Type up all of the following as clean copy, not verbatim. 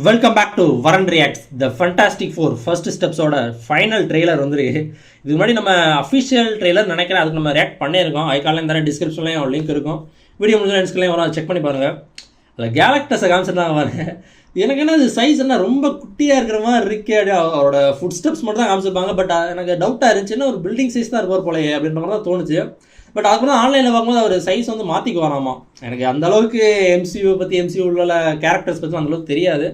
Welcome back to Varun reacts the fantastic four first ஸ்டெப்ஸோட final trailer வந்து இதுக்கு முன்னாடி நம்ம அஃபிஷியல் ட்ரெய்லர் நினைக்கிறேன். அதுக்கு நம்ம ரியாக்ட் பண்ணியிருக்கோம். ஐக்காலையும் தர டிஸ்கிரிப்ஷன்லையும் லிங்க் இருக்கும். வீடியோ முடிஞ்ச டிஸ்கிரிப்ஷன்லையும் வரும், செக் பண்ணி பாருங்கள். அதில் கேலக்டஸை காமிச்சிருந்தாங்க பாருங்க. எனக்கு என்ன அது சைஸ் என்ன ரொம்ப குட்டியாக இருக்கிற மாதிரி இருக்கே. அவரோட ஃபுட் ஸ்டெப்ஸ் மட்டும் தான் காமிச்சிருப்பாங்க. பட் எனக்கு டவுட்டாக இருந்துச்சுன்னா ஒரு பில்டிங் சைஸ் தான் இருப்பார் போலையே அப்படின்ற மாதிரி தான் தோணுச்சு. பட் அதுக்கப்புறம் ஆன்லைனில் பார்க்கும்போது அவர் சைஸ் வந்து மாற்றிக்கு வராமா. எனக்கு அந்தளவுக்கு எம்சியூ பற்றி எம்சியூ உள்ள கேரக்டர்ஸ் பற்றி அந்தளவுக்கு தெரியாது.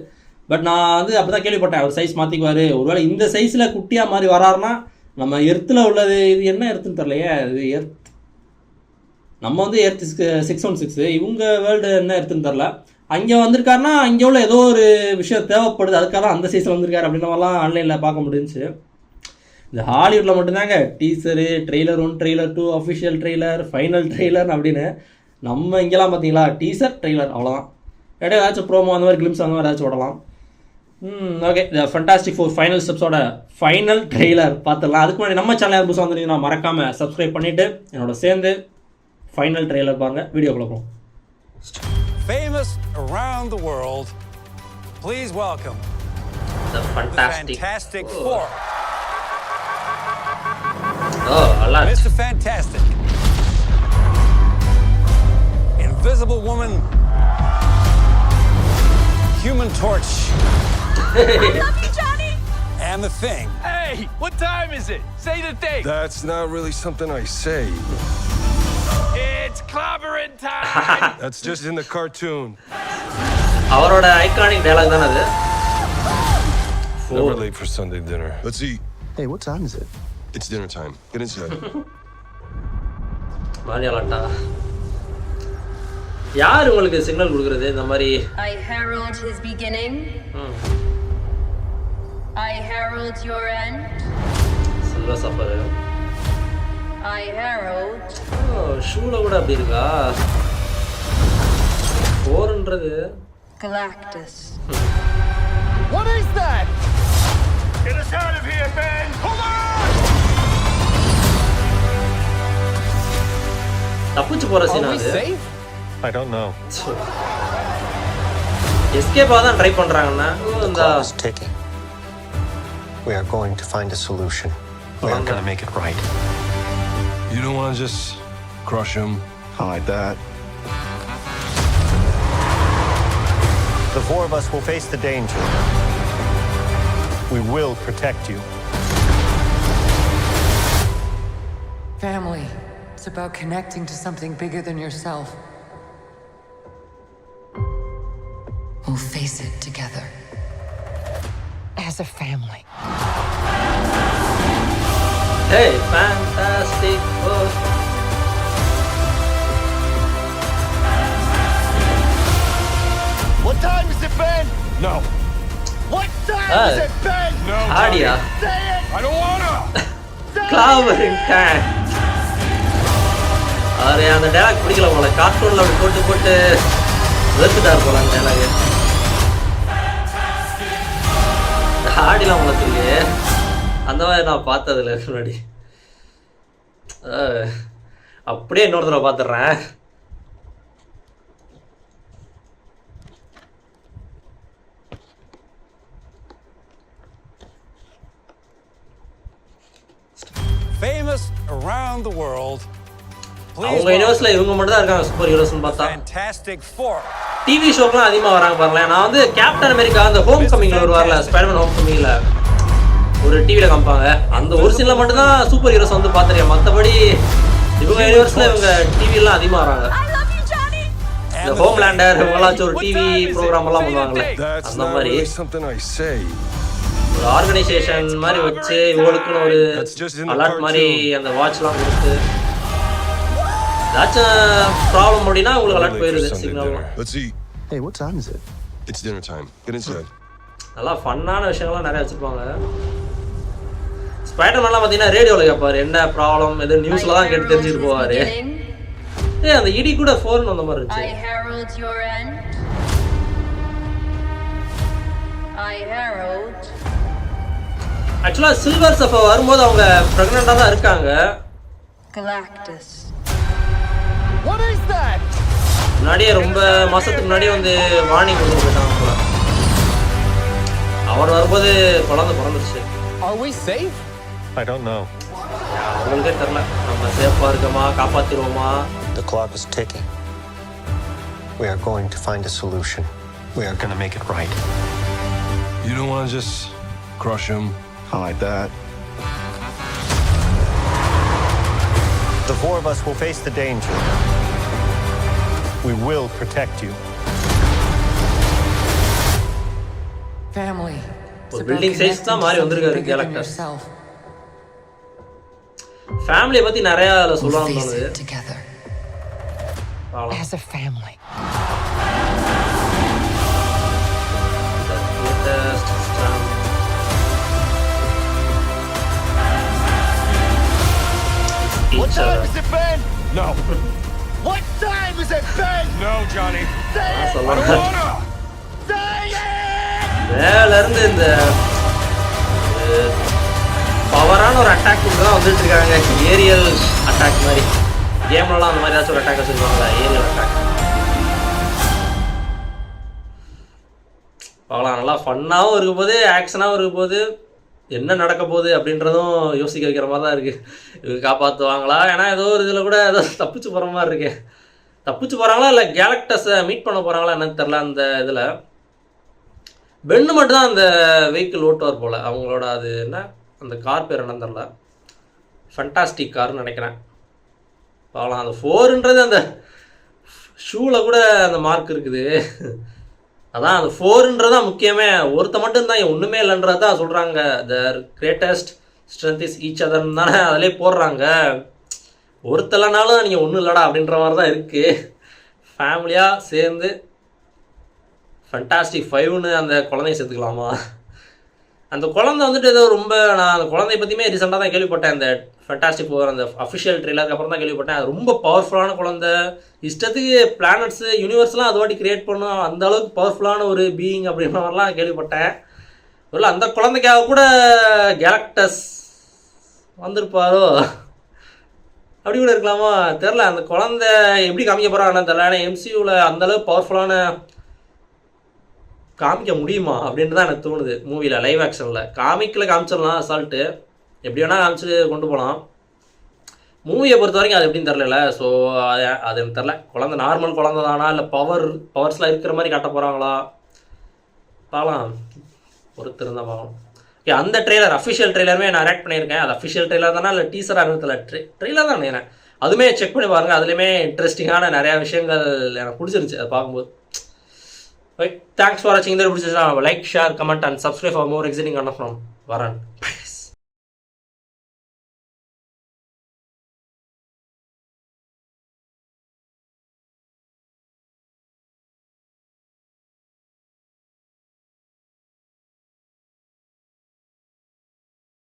பட் நான் வந்து அப்படி தான் கேள்விப்பட்டேன், அவர் சைஸ் மாற்றிக்குவார். ஒருவேளை இந்த சைஸில் குட்டியாக மாதிரி வராருன்னா நம்ம எர்த்தில் உள்ளது இது என்ன எர்த்துன்னு தெரியலையே. இது எர்த் நம்ம வந்து எர்த் 616, இவங்க வேர்ல்டு என்ன எர்த்துன்னு தெரில. அங்கே வந்திருக்காருன்னா அங்கே உள்ள ஏதோ ஒரு விஷயம் தேவைப்படுது, அதுக்காக தான் அந்த சைஸில் வந்திருக்காரு அப்படின்ற மாதிரிலாம் ஆன்லைனில் பார்க்க முடிஞ்சிச்சு. இந்த ஹாலிவுட்டில் மட்டும்தாங்க teacher, trailer 1, trailer 2, official trailer, final trailer அப்படின்னு. நம்ம இங்கெல்லாம் பார்த்தீங்களா டீசர், ட்ரெய்லர், அவ்வளோதான். இடையே ஏதாச்சும் ப்ரோமோ அந்த மாதிரி கிளிம்ஸ் அந்த மாதிரி ஏதாச்சும் விடலாம். Okay, the fantastic four final ஸ்டெப்ஸோட ஃபைனல் ட்ரெய்லர் பார்த்துடலாம். அதுக்கு முன்னாடி நம்ம சேனல் யாரும் புதுசாக வந்துருந்தீங்கன்னா மறக்காமல் சப்ஸ்கிரைப் பண்ணிவிட்டு என்னோட சேர்ந்து ஃபைனல் ட்ரெய்லர் பாருங்க. வீடியோக்குள்ள போகும். Famous around the world, please welcome the Fantastic Four. Allah. Mr. Fantastic, Invisible Woman, Human Torch. I love you, Johnny. And the Thing. Hey, what time is it? Say the thing. That's not really something I say. It's clobbering time. That's just in the cartoon. அவரோட iconic dialogue தான அது. Never late for Sunday dinner. Let's eat. Hey, what time is it? It's dinner time. Get inside. மாரியாலட்டா. யார் உங்களுக்கு signal கொடுக்கிறது இந்த மாதிரி? I herald his beginning. I herald your end. Silver suffer. I herald. ஷூல கூட அப்படி இருக்கா? 4ன்றது Galactus. What is that? Get us out of here, Ben. Hold on. தப்பிச்சு போற சீனா Are we அது. safe? I don't know. Escape ஆதான் try பண்றாங்கன்னா The clock is ticking. We are going to find a solution. We are going to make it right. You don't want to just crush him? I like that. The four of us will face the danger. We will protect you. Family. It's about connecting to something bigger than yourself. We'll face it together. As a family. Hey, Fantastic Four. What time is it, Ben? No. What time is it, Ben? No. ஆடியா? Say it. I don't wanna. Clobbering time. அரே அந்த dialogue பிடிக்கல போல. கார்ட்டூன்ல அப்படி போட்டு போட்டு வெறுத்துட்டார் போல அந்த டயலாக். ஆடிலாம் வளர்த்துருக்கு. அந்த மாதிரி நான் பார்த்ததில்ல முன்னாடி. அப்படியே இன்னொரு தடவை பார்த்துடுறேன். Famous around the world, please அவங்க யூனிவர்ஸ்ல இவங்க மட்டும் தான் இருக்காங்க சூப்பர் ஹீரோஸ்னு பார்த்தா. Fantastic Four. டிவி ஷோக்கெல்லாம் அதிகமாக வராங்க பாருங்களேன். நான் வந்து கேப்டன் அமெரிக்கா அந்த ஹோம் கமிங்ல வருவார்ல, ஸ்பைடர்மேன் ஹோம் கமிங்ல ஒரு டிவியில் காமிப்பாங்க. அந்த ஒரு சீனில் மட்டும்தான் சூப்பர் ஹீரோஸ் வந்து பார்த்துருக்கேன். மற்றபடி இவங்க யூனிவர்ஸில் இவங்க டிவிலாம் அதிகமாக வராங்க. I love you, Johnny. இந்த ஹோம் லேண்டர் இவங்களாச்சும் ஒரு டிவி ப்ரோக்ராம் எல்லாம் பண்ணுவாங்களே, That's அந்த not மாதிரி really something I say. ஒரு ஆர்கனைசேஷன் மாதிரி வச்சு இவங்களுக்குன்னு ஒரு அலர்ட் மாதிரி அந்த வாட்ச்லாம் கொடுத்து ஏதாச்சும் ப்ராப்ளம் அப்படின்னா உங்களுக்கு Never அலர்ட் late for போயிடுது Sunday signal. dinner. Let's eat. Hey, what time is it? It's dinner time. Get inside. நல்லா ஃபன்னான விஷயங்கள்லாம் நிறைய வச்சுருப்பாங்க. ஸ்பைடர்மேன்லாம் பார்த்தீங்கன்னா ரேடியோவில் கேட்பாரு என்ன ப்ராப்ளம் எது நியூஸில் தான் கேட்டு தெரிஞ்சுட்டு போவார். அந்த இடி கூட 4ன்னு வந்த மாதிரி I இருந்துச்சு. herald your end. I herald. ஆக்சுவலாக சில்வர் சஃபர் வரும்போது அவங்க ப்ரெக்னெண்ட்டாக தான் இருக்காங்க. Galactus. What is that? முன்னாடியே ரொம்ப மாசத்துக்கு முன்னாடியே வந்து வார்னிங் கொடுத்து போயிட்டாங்க போல. அவர் வரும்போது குழந்தை பிறந்துருச்சு. Are we safe? I don't know. அவங்களுக்கே தெரில நம்ம சேஃபாக இருக்கோமா, காப்பாற்றிடுவோமா. The clock is ticking. We are going to find a solution. We are going to make it right. You don't want to just crush him? I like that. The four of us will face the danger. We will protect you. Family. ஒரு building size தான் மாறி வந்திருக்காரு Galactus. ஃபேமிலியை பற்றி நிறையா அதில் சொல்லணும்னு தோணுது. Together. பார்க்கலாம். As a family. What time is it, Ben? No. What time is it, Ben? No, Johnny. Say it! சொல்லலாம். Say it! மேலேருந்து இந்த பவரான ஒரு அட்டாக் தான் வந்துட்டு இருக்காங்க. ஏரியல் அட்டாக் மாதிரி கேம்லலாம் அந்த மாதிரி ஏதாச்சும் ஒரு அட்டாக் வச்சுருக்காங்களா? ஏரியல் அட்டாக் பார்க்கலாம். நல்லா ஃபன்னாகவும் இருக்க போது, ஆக்ஷனாகவும் இருக்க போது, என்ன நடக்க போகுது அப்படின்றதும் யோசிக்க வைக்கிற மாதிரி தான் இருக்குது. இவங்க காப்பாற்றுவாங்களா? ஏன்னா ஏதோ ஒரு இதில் கூட ஏதோ தப்பிச்சு போகிற மாதிரி இருக்கு. தப்பிச்சு போகிறாங்களா இல்லை கேலக்டஸை மீட் பண்ண போகிறாங்களா என்னன்னு தெரில. அந்த இதில் பென்னு மட்டும் தான் அந்த வெஹிக்கிள் ஓட்டுவார் போல். அவங்களோட அது என்ன அந்த கார் பேர் என்னன்னு தெரில. ஃபண்டாஸ்டிக் கார்னு நினைக்கிறேன். பார்க்கலாம். அந்த 4ன்றது அந்த ஷூவில் கூட அந்த மார்க் இருக்குது. அதான் அந்த 4ன்றதான் முக்கியமே. ஒருத்த மட்டும் தான் ஒன்றுமே இல்லைன்றது தான் சொல்கிறாங்க. The greatest strength is each அதர்னு தானே அதிலே போடுறாங்க. ஒருத்தலைனாலும் நீங்கள் ஒன்றும் இல்லைடா அப்படின்ற மாதிரி தான் இருக்குது. ஃபேமிலியாக சேர்ந்து ஃபண்டாஸ்டிக் 5ன்னு அந்த குழந்தைய சேர்த்துக்கலாமா? அந்த குழந்தை வந்துட்டு ஏதோ ரொம்ப, நான் அந்த குழந்தைய பற்றியுமே ரீசெண்டாக தான் கேள்விப்பட்டேன். அந்த ஃபண்டாஸ்டிக் 4 அந்த அஃபிஷியல் ட்ரெய்லருக்கு அப்புறம் தான் கேள்விப்பட்டேன். அது ரொம்ப பவர்ஃபுல்லான குழந்தை, இஷ்டத்துக்கு பிளானட்ஸு யூனிவர்ஸ்லாம் அது வாட்டி கிரியேட் பண்ணும், அந்த அளவுக்கு பவர்ஃபுல்லான ஒரு பீயிங் அப்படின்ற மாதிரிலாம் கேள்விப்பட்டேன். இல்லை அந்த குழந்தைக்காக கூட கேலக்டஸ் வந்திருப்பாரோ? அப்படி கூட இருக்கலாமா? தெரில. அந்த குழந்தை எப்படி காமிக்க போகிறாங்கன்னு தெரில. ஏன்னா எம்சியூவில் அந்தளவுக்கு பவர்ஃபுல்லான காமிக்க முடியுமா அப்படின்ட்டு தான் எனக்கு தோணுது. மூவியில் லைவ் ஆக்ஷனில் காமிச்சிடலாம் அசால்ட்டு, எப்படி வேணால் காமிச்சு கொண்டு போகலாம். மூவியை பொறுத்த வரைக்கும் அது எப்படின்னு தெரில. ஸோ அது எனக்கு தெரில. குழந்தை நார்மல் குழந்தை தானா இல்லை பவர்ஸ்லாம் இருக்கிற மாதிரி காட்ட போகிறாங்களா? பார்க்கலாம், பொறுத்து இருந்தால் பார்க்கணும். ஓகே, அந்த ட்ரெய்லர் அஃபிஷியல் ட்ரெய்லருமே நான் ஆக்ட் பண்ணியிருக்கேன். அது அஃபிஷியல் ட்ரெய்லர் தானே இல்லை டீசராக இருந்ததில்ல, ட்ரெய்லர் தான் நினைக்கிறேன். அதுவுமே செக் பண்ணி பாருங்கள். அதுலேயுமே இன்ட்ரெஸ்டிங்கான நிறையா விஷயங்கள் எனக்கு பிடிச்சிருந்துச்சி அதை பார்க்கும்போது. ஓகே, தேங்க்ஸ் ஃபார் வாட்சிங். இந்த பிடிச்சிருந்தா like, share, comment and subscribe for more exciting content from வரன்.